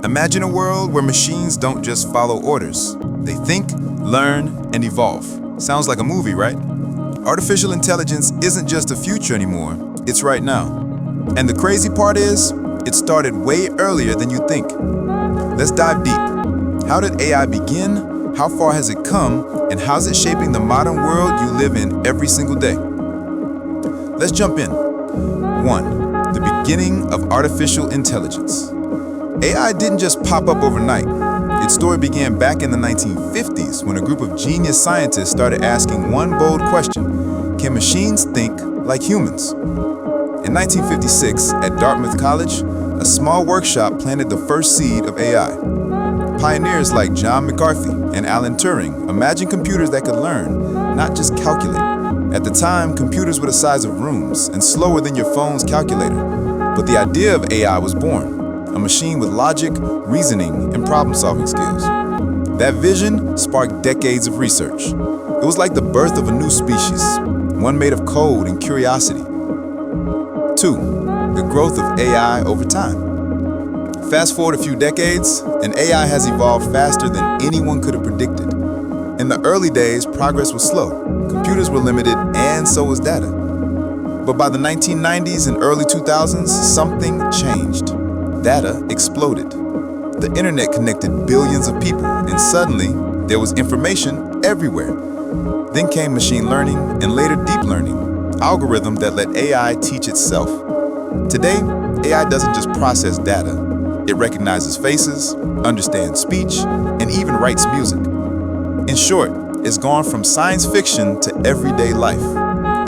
Imagine a world where machines don't just follow orders. They think, learn, and evolve. Sounds like a movie, right? Artificial intelligence isn't just a future anymore, it's right now. And the crazy part is, it started way earlier than you think. Let's dive deep. How did AI begin? How far has it come? And how's it shaping the modern world you live in every single day? Let's jump in. 1. The beginning of artificial intelligence. AI didn't just pop up overnight. Its story began back in the 1950s when a group of genius scientists started asking one bold question: can machines think like humans? In 1956, at Dartmouth College, a small workshop planted the first seed of AI. Pioneers like John McCarthy and Alan Turing imagined computers that could learn, not just calculate. At the time, computers were the size of rooms and slower than your phone's calculator. But the idea of AI was born, a machine with logic, reasoning, and problem-solving skills. That vision sparked decades of research. It was like the birth of a new species, one made of code and curiosity. 2. The growth of AI over time. Fast forward a few decades, and AI has evolved faster than anyone could have predicted. In the early days, progress was slow. Computers were limited, and so was data. But by the 1990s and early 2000s, something changed. Data exploded. The internet connected billions of people, and suddenly, there was information everywhere. Then came machine learning, and later deep learning, algorithms that let AI teach itself. Today, AI doesn't just process data. It recognizes faces, understands speech, and even writes music. In short, it's gone from science fiction to everyday life.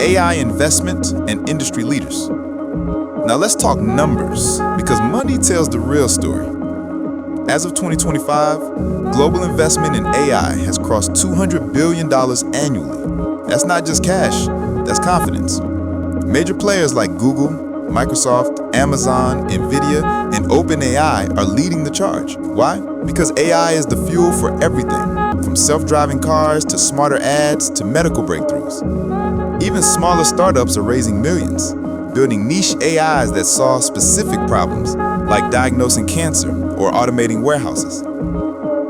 AI investment and industry leaders. Now let's talk numbers, because money tells the real story. As of 2025, global investment in AI has crossed $200 billion annually. That's not just cash, that's confidence. Major players like Google, Microsoft, Amazon, Nvidia, and OpenAI are leading the charge. Why? Because AI is the fuel for everything, from self-driving cars to smarter ads to medical breakthroughs. Even smaller startups are raising millions, building niche AIs that solve specific problems, like diagnosing cancer or automating warehouses.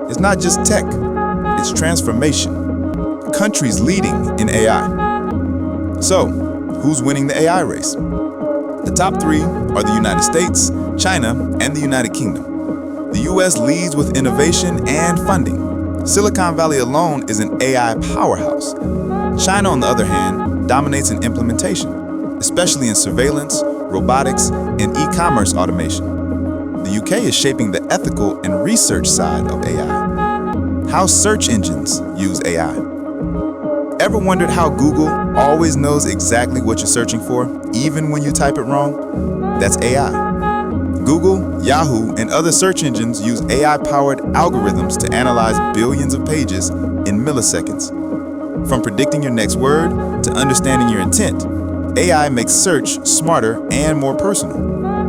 It's not just tech, it's transformation. Countries leading in AI. So, who's winning the AI race? The top 3 are the United States, China, and the United Kingdom. The US leads with innovation and funding. Silicon Valley alone is an AI powerhouse. China, on the other hand, dominates in implementation, especially in surveillance, robotics, and e-commerce automation. The UK is shaping the ethical and research side of AI. How search engines use AI. Ever wondered how Google always knows exactly what you're searching for, even when you type it wrong? That's AI. Google, Yahoo, and other search engines use AI-powered algorithms to analyze billions of pages in milliseconds. From predicting your next word to understanding your intent, AI makes search smarter and more personal.